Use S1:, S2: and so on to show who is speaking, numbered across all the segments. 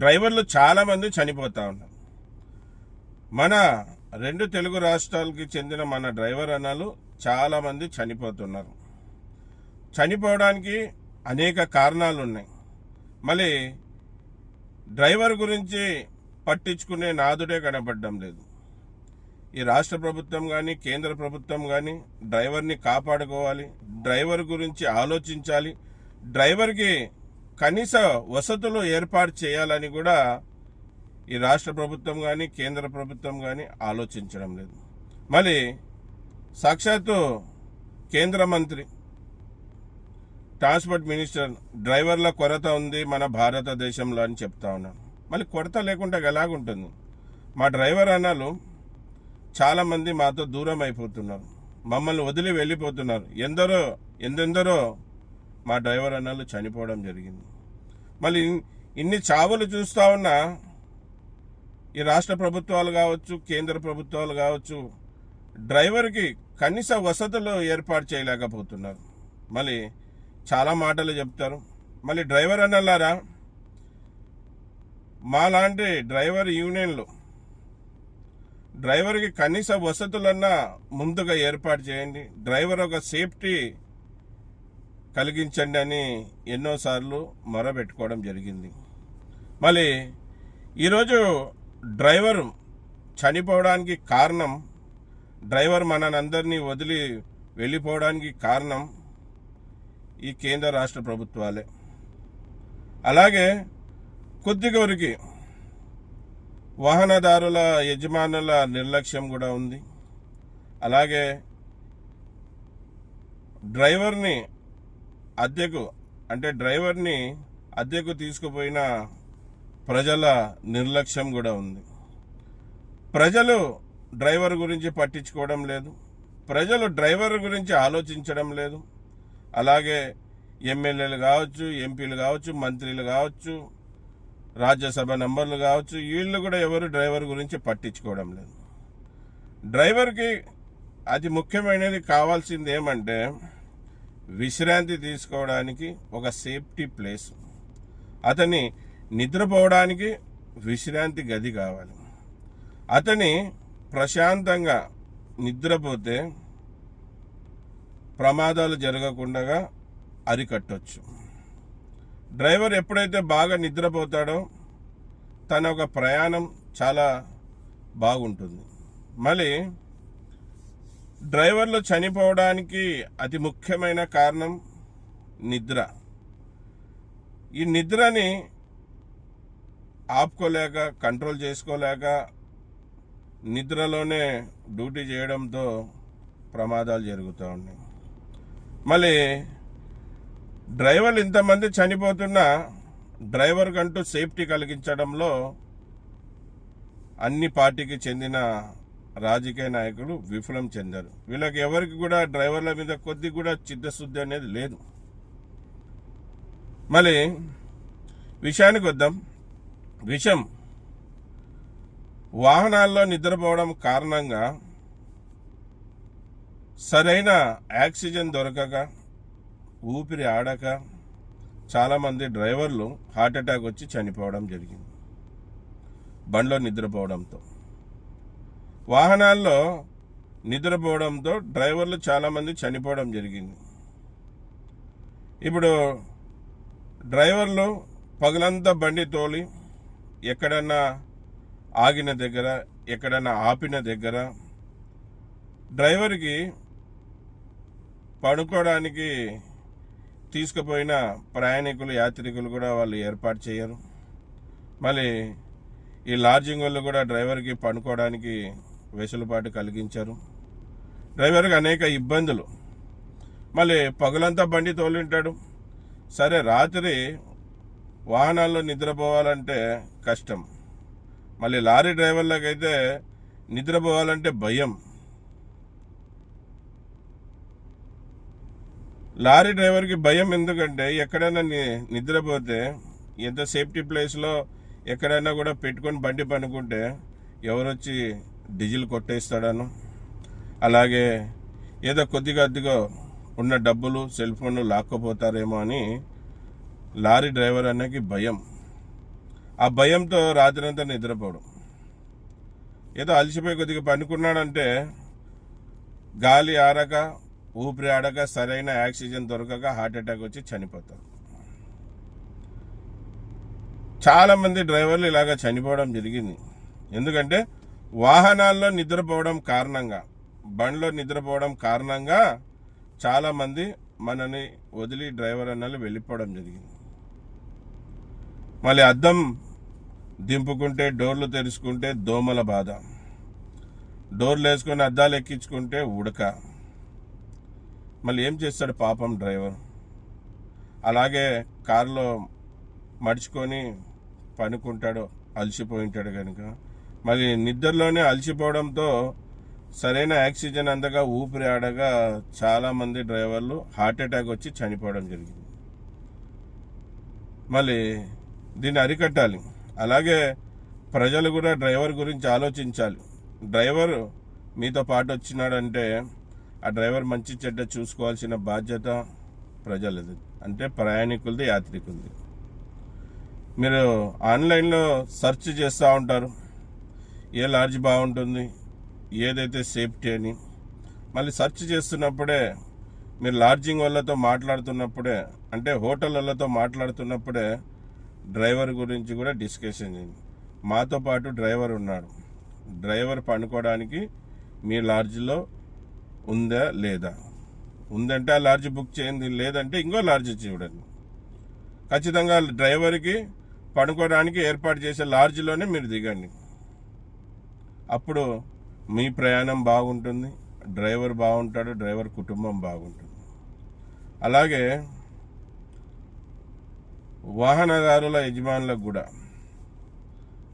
S1: డ్రైవర్లు చాలామంది చనిపోతూ ఉన్నారు. మన 2 తెలుగు రాష్ట్రాలకి చెందిన మన డ్రైవర్ అన్నలు చాలామంది చనిపోతున్నారు. చనిపోవడానికి అనేక కారణాలు ఉన్నాయి. మళ్ళీ డ్రైవర్ గురించి పట్టించుకునే నాదుడే కనపడడం లేదు. ఈ రాష్ట్ర ప్రభుత్వం కానీ కేంద్ర ప్రభుత్వం కానీ డ్రైవర్ని కాపాడుకోవాలి, డ్రైవర్ గురించి ఆలోచించాలి, డ్రైవర్కి కనీస వసతులు ఏర్పాటు చేయాలని కూడా ఈ రాష్ట్ర ప్రభుత్వం కానీ కేంద్ర ప్రభుత్వం కానీ ఆలోచించడం లేదు. మళ్ళీ సాక్షాత్తు కేంద్ర మంత్రి ట్రాన్స్పోర్ట్ మినిస్టర్ డ్రైవర్ల కొరత ఉంది మన భారతదేశంలో అని చెప్తా ఉన్నాను. మళ్ళీ కొరత లేకుండా ఎలాగుంటుంది? మా డ్రైవర్ అన్నలు చాలామంది మాతో దూరం అయిపోతున్నారు, మమ్మల్ని వదిలి వెళ్ళిపోతున్నారు. ఎందెందరో మా డ్రైవర్ అన్నలు చనిపోవడం జరిగింది. మళ్ళీ ఇన్ని చావులు చూస్తూ ఉన్నా ఈ రాష్ట్ర ప్రభుత్వాలు కావచ్చు కేంద్ర ప్రభుత్వాలు కావచ్చు డ్రైవర్కి కనీస వసతులు ఏర్పాటు చేయలేకపోతున్నారు. మళ్ళీ చాలా మాటలు చెప్తారు. మళ్ళీ డ్రైవర్ అన్నలారా, మాలాంటి డ్రైవర్ యూనియన్లు డ్రైవర్కి కనీస వసతులన్నా ముందుగా ఏర్పాటు చేయండి, డ్రైవర్ ఒక సేఫ్టీ కలిగించండి అని ఎన్నోసార్లు మొరబెట్టుకోవడం జరిగింది. మళ్ళీ ఈరోజు డ్రైవర్ చనిపోవడానికి కారణం, డ్రైవర్ మనందరినీ వదిలి వెళ్ళిపోవడానికి కారణం ఈ కేంద్ర రాష్ట్ర ప్రభుత్వాలే. అలాగే కొద్దిగోరికి వాహనదారుల యజమానుల నిర్లక్ష్యం కూడా ఉంది. అలాగే డ్రైవర్ని అద్దెకు తీసుకుపోయిన ప్రజల నిర్లక్ష్యం కూడా ఉంది. ప్రజలు డ్రైవర్ గురించి పట్టించుకోవడం లేదు, ప్రజలు డ్రైవర్ గురించి ఆలోచించడం లేదు. అలాగే ఎమ్మెల్యేలు కావచ్చు, ఎంపీలు కావచ్చు, మంత్రులు కావచ్చు, రాజ్యసభ మెంబర్లు కావచ్చు, వీళ్ళు కూడా ఎవరు డ్రైవర్ గురించి పట్టించుకోవడం లేదు. డ్రైవర్కి అతి ముఖ్యమైనది కావాల్సింది ఏమంటే విశ్రాంతి తీసుకోవడానికి ఒక సేఫ్టీ ప్లేస్, అతని నిద్రపోవడానికి విశ్రాంతి గది కావాలి. అతని ప్రశాంతంగా నిద్రపోతే ప్రమాదాలు జరగకుండా అరికట్టవచ్చు. డ్రైవర్ ఎప్పుడైతే బాగా నిద్రపోతాడో తన ఒక ప్రయాణం చాలా బాగుంటుంది. మళ్ళీ డ్రైవర్లు చనిపోవడానికి అతి ముఖ్యమైన కారణం నిద్ర. ఈ నిద్రని ఆపుకోలేక, కంట్రోల్ చేసుకోలేక నిద్రలోనే డ్యూటీ చేయడంతో ప్రమాదాలు జరుగుతూ ఉన్నాయి. మళ్ళీ డ్రైవర్లు ఇంతమంది చనిపోతున్నా డ్రైవర్ కంటూ సేఫ్టీ కలిగించడంలో అన్ని పార్టీకి చెందిన రాజకీయ నాయకులు విఫలం చెందారు. వీళ్ళకి ఎవరికి కూడా డ్రైవర్ల మీద కొద్ది కూడా చిత్తశుద్ధి అనేది లేదు. మళ్ళీ విషయానికి వద్దాం. వాహనాల్లో నిద్రపోవడం కారణంగా సరైన ఆక్సిజన్ దొరకక, ఊపిరి ఆడక చాలామంది డ్రైవర్లు హార్ట్అటాక్ వచ్చి చనిపోవడం జరిగింది. బండ్లో నిద్రపోవడంతో, వాహనాల్లో నిద్రపోవడంతో డ్రైవర్లు చాలామంది చనిపోవడం జరిగింది. ఇప్పుడు డ్రైవర్లు పగలంతా బండి తోలి ఎక్కడన్నా ఆగిన దగ్గర, ఎక్కడన్నా ఆపిన దగ్గర డ్రైవర్కి పడుకోవడానికి తీసుకుపోయిన ప్రయాణికులు, యాత్రికులు కూడా వాళ్ళు ఏర్పాటు చేయరు. మళ్ళీ ఈ లాడ్జింగ్ వాళ్ళు కూడా డ్రైవర్కి పడుకోవడానికి వెసులుబాటు కలిగించారు. డ్రైవర్కి అనేక ఇబ్బందులు. మళ్ళీ పగులంతా బండి తోలింటాడు, సరే రాత్రి వాహనాల్లో నిద్రపోవాలంటే కష్టం. మళ్ళీ లారీ డ్రైవర్లకైతే నిద్రపోవాలంటే భయం. లారీ డ్రైవర్కి భయం ఎందుకంటే ఎక్కడైనా నిద్రపోతే ఎంత సేఫ్టీ ప్లేస్లో ఎక్కడైనా కూడా పెట్టుకొని బండి పనుకుంటే ఎవరొచ్చి డీజిల్ కొట్టేస్తాడను, అలాగే ఏదో కొద్దిగా ఉన్న డబ్బులు, సెల్ ఫోన్లు లాక్కపోతారేమో అని లారీ డ్రైవర్ అన్నకి భయం. ఆ భయంతో రాత్రంతా నిద్రపోవడం. ఏదో అలసిపోయి కొద్దిగా పనుకున్నాడంటే గాలి ఆడక, ఊపిరి ఆడక, సరైన ఆక్సిజన్ దొరకక హార్ట్ అటాక్ వచ్చి చనిపోతారు. చాలామంది డ్రైవర్లు ఇలాగ చనిపోవడం జరిగింది. ఎందుకంటే వాహనాల్లో నిద్రపోవడం కారణంగా, బండ్లో నిద్రపోవడం కారణంగా చాలామంది మనని వదిలి డ్రైవర్ అన్నలు వెళ్ళిపోవడం జరిగింది. మళ్ళీ అద్దం దింపుకుంటే, డోర్లు తెరుచుకుంటే దోమల బాధ, డోర్లు వేసుకొని అద్దాలు ఎక్కించుకుంటే ఉడక. మళ్ళీ ఏం చేస్తాడు పాపం డ్రైవర్? అలాగే కారులో మడుచుకొని పనుకుంటాడు, అలసిపోయి ఉంటాడు కనుక. మళ్ళీ నిద్రలోనే అలసిపోవడంతో సరైన ఆక్సిజన్ అందగా, ఊపిరి ఆడగా చాలామంది డ్రైవర్లు హార్ట్ అటాక్ వచ్చి చనిపోవడం జరిగింది. మళ్ళీ దీన్ని అరికట్టాలి. అలాగే ప్రజలు కూడా డ్రైవర్ గురించి ఆలోచించాలి. డ్రైవర్ మీతో పాటు వచ్చినాడంటే ఆ డ్రైవర్ మంచి చెడ్డ చూసుకోవాల్సిన బాధ్యత ప్రజలది, అంటే ప్రయాణికులది, యాత్రికులది. మీరు ఆన్లైన్లో సెర్చ్ చేస్తూ ఉంటారు, ఏ లాడ్జ్ బాగుంటుంది, ఏదైతే సేఫ్టీ అని. మళ్ళీ సెర్చ్ చేస్తున్నప్పుడే మీరు లాడ్జింగ్ వాళ్ళతో మాట్లాడుతున్నప్పుడే, అంటే హోటల్ వాళ్ళతో మాట్లాడుతున్నప్పుడే డ్రైవర్ గురించి కూడా డిస్కషన్ చేయండి. మాతో పాటు డ్రైవర్ ఉన్నాడు, డ్రైవర్ పనుకోవడానికి మీ లాడ్జ్లో ఉందా లేదా, ఉందంటే ఆ లాడ్జ్ బుక్ చేయండి, లేదంటే ఇంకో లాడ్జ్ చూడండి. ఖచ్చితంగా డ్రైవర్కి పడుకోవడానికి ఏర్పాటు చేసే లాడ్జ్లోనే మీరు దిగండి. అప్పుడు మీ ప్రయాణం బాగుంటుంది, డ్రైవర్ బాగుంటాడు, డ్రైవర్ కుటుంబం బాగుంటుంది. అలాగే వాహనదారుల యజమానులకు కూడా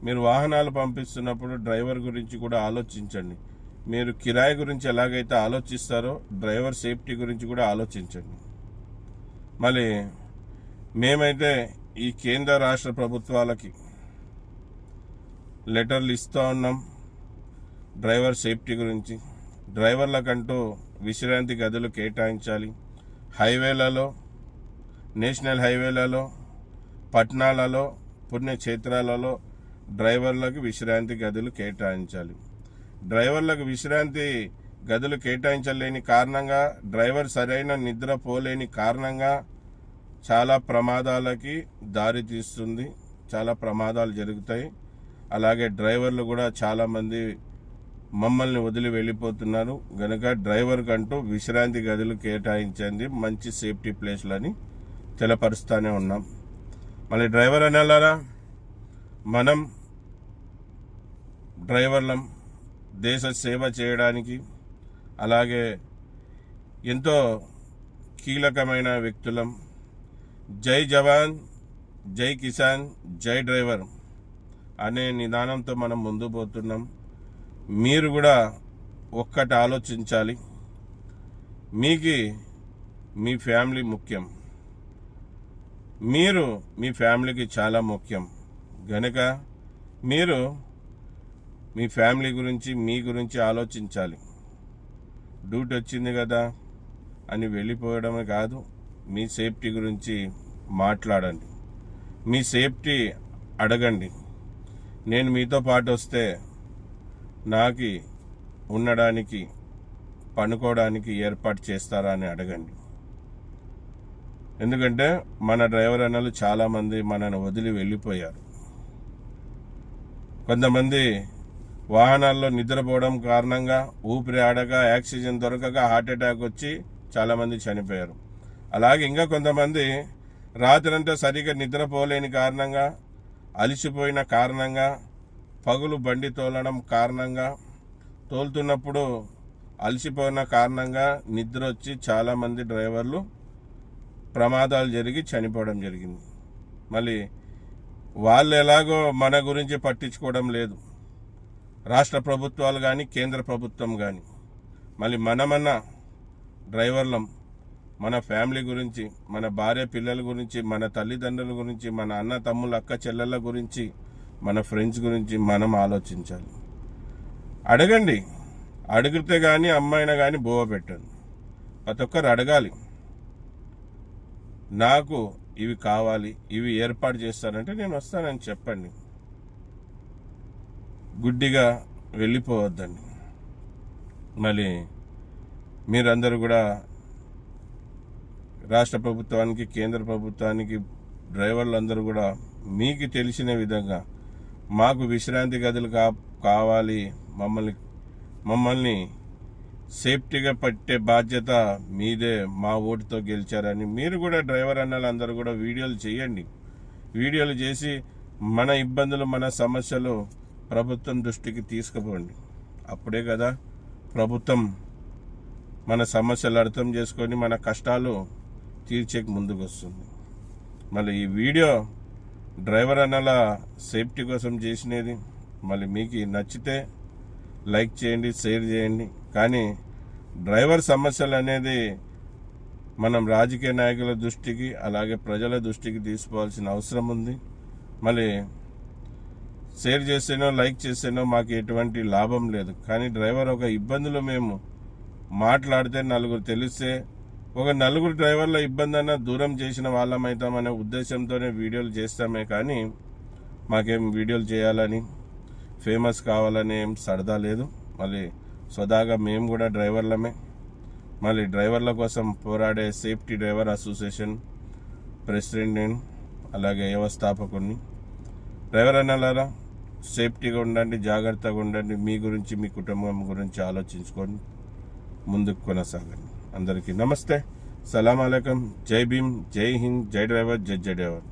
S1: మీరు వాహనాలు పంపిస్తున్నప్పుడు డ్రైవర్ గురించి కూడా ఆలోచించండి. మీరు కిరాయి గురించి ఎలాగైతే ఆలోచిస్తారో డ్రైవర్ సేఫ్టీ గురించి కూడా ఆలోచించండి. మళ్ళీ మేమైతే ఈ కేంద్ర రాష్ట్ర ప్రభుత్వాలకి లెటర్లు ఇస్తూ ఉన్నాం డ్రైవర్ సేఫ్టీ గురించి. డ్రైవర్లకంటూ విశ్రాంతి గదులు కేటాయించాలి. హైవేలలో, నేషనల్ హైవేలలో, పట్టణాలలో, పుణ్యక్షేత్రాలలో డ్రైవర్లకు విశ్రాంతి గదులు కేటాయించాలి. డ్రైవర్లకు విశ్రాంతి గదులు కేటాయించలేని కారణంగా, డ్రైవర్ సరైన నిద్ర పోలేని కారణంగా చాలా ప్రమాదాలకి దారి తీస్తుంది, చాలా ప్రమాదాలు జరుగుతాయి. అలాగే డ్రైవర్లు కూడా చాలామంది మమ్మల్ని వదిలి వెళ్ళిపోతున్నారు. గనుక డ్రైవర్కి అంటూ విశ్రాంతి గదులు కేటాయించండి, మంచి సేఫ్టీ ప్లేస్లని తెలపరుస్తూనే ఉన్నాం. మళ్ళీ డ్రైవర్ అనేలారా, మనం డ్రైవర్లం దేశ సేవ చేయడానికి, అలాగే ఎంతో కీలకమైన వ్యక్తులం. జై జవాన్, జై కిసాన్, జై డ్రైవర్ అనే నిదానంతో మనం ముందు పోతున్నాం. మీరు కూడా ఒక్కటి ఆలోచించాలి, మీకు మీ ఫ్యామిలీ ముఖ్యం, మీరు మీ ఫ్యామిలీకి చాలా ముఖ్యం. గనుక మీరు మీ ఫ్యామిలీ గురించి, మీ గురించి ఆలోచించాలి. డ్యూటీ వచ్చింది కదా అని వెళ్ళిపోవడమే కాదు, మీ సేఫ్టీ గురించి మాట్లాడండి, మీ సేఫ్టీ అడగండి. నేను మీతో పాటు వస్తే నాకు ఉండడానికి, పనుకోవడానికి ఏర్పాటు చేస్తారా అని అడగండి. ఎందుకంటే మన డ్రైవర్ అన్నలు చాలామంది మనను వదిలి వెళ్ళిపోయారు. కొంతమంది వాహనాల్లో నిద్రపోవడం కారణంగా, ఊపిరి ఆడక, ఆక్సిజన్ దొరకక హార్ట్ అటాక్ వచ్చి చాలామంది చనిపోయారు. అలాగే ఇంకా కొంతమంది రాత్రంతా సరిగా నిద్రపోలేని కారణంగా, అలసిపోయిన కారణంగా, పగులు బండి తోలడం కారణంగా, తోలుతున్నప్పుడు అలసిపోయిన కారణంగా నిద్ర వచ్చి చాలామంది డ్రైవర్లు ప్రమాదాలు జరిగి చనిపోవడం జరిగింది. మళ్ళీ వాళ్ళు ఎలాగో మన గురించి పట్టించుకోవడం లేదు, రాష్ట్ర ప్రభుత్వాలు కానీ, కేంద్ర ప్రభుత్వం కానీ. మళ్ళీ మనమన్నా డ్రైవర్లం మన ఫ్యామిలీ గురించి, మన భార్య పిల్లల గురించి, మన తల్లిదండ్రుల గురించి, మన అన్న తమ్ముళ్ళ అక్క చెల్లెళ్ళ గురించి, మన ఫ్రెండ్స్ గురించి మనం ఆలోచించాలి. అడగండి, అడిగితే కానీ అమ్మాయినా కానీ బోవ పెట్టండి. ప్రతి ఒక్కరు అడగాలి. నాకు ఇవి కావాలి, ఇవి ఏర్పాటు చేస్తానంటే నేను వస్తానని చెప్పండి. గుడ్డిగా వెళ్ళిపోవద్దండి. మళ్ళీ మీరందరూ కూడా రాష్ట్ర ప్రభుత్వానికి, కేంద్ర ప్రభుత్వానికి, డ్రైవర్లందరూ కూడా మీకు తెలిసిన విధంగా మాకు విశ్రాంతి గదులు కావాలి, మమ్మల్ని సేఫ్టీగా పట్టే బాధ్యత మీదే, మా ఓటుతో గెలిచారని మీరు కూడా డ్రైవర్ అన్నలందరూ కూడా వీడియోలు చేయండి. వీడియోలు చేసి మన ఇబ్బందులు, మన సమస్యలు ప్రభుత్వం దృష్టికి తీసుకుపోండి. అప్పుడే కదా ప్రభుత్వం మన సమస్యలు అర్థం చేసుకొని మన కష్టాలు తీర్చేకి ముందుకు వస్తుంది. మళ్ళీ ఈ వీడియో డ్రైవర్ అన్నల సేఫ్టీ కోసం చేసినది. మళ్ళీ మీకు నచ్చితే లైక్ చేయండి, షేర్ చేయండి. కానీ డ్రైవర్ సమస్యలు అనేది మనం రాజకీయ నాయకుల దృష్టికి, అలాగే ప్రజల దృష్టికి తీసుకోవాల్సిన అవసరం ఉంది. మళ్ళీ షేర్ చేస్తేనో లైక్ చేస్తేనో మాకు ఎటువంటి లాభం లేదు. కానీ డ్రైవర్ ఒక ఇబ్బందులు మేము మాట్లాడితే నలుగురు తెలిస్తే, ఒక నలుగురు డ్రైవర్ల ఇబ్బంది అన్న దూరం చేసిన వాళ్ళమవుతామనే ఉద్దేశంతోనే వీడియోలు చేస్తామే. కానీ మాకేం వీడియోలు చేయాలని, ఫేమస్ కావాలని ఏం సరదా లేదు. మళ్ళీ సదాగా మేము కూడా డ్రైవర్లమే. మళ్ళీ డ్రైవర్ల కోసం పోరాడే సేఫ్టీ డ్రైవర్ అసోసియేషన్ ప్రెసిడెంట్, అలాగే వ్యవస్థాపకుడిని. డ్రైవర్ అన్నలారా, సేఫ్టీగా ఉండండి, జాగ్రత్తగా ఉండండి. మీ గురించి, మీ కుటుంబం గురించి ఆలోచించుకొని ముందుకు కొనసాగండి. అందరికీ నమస్తే, సలాం అలైకుం, జై భీమ్, జై హింద్, జై డ్రైవర్, జై డ్రైవర్.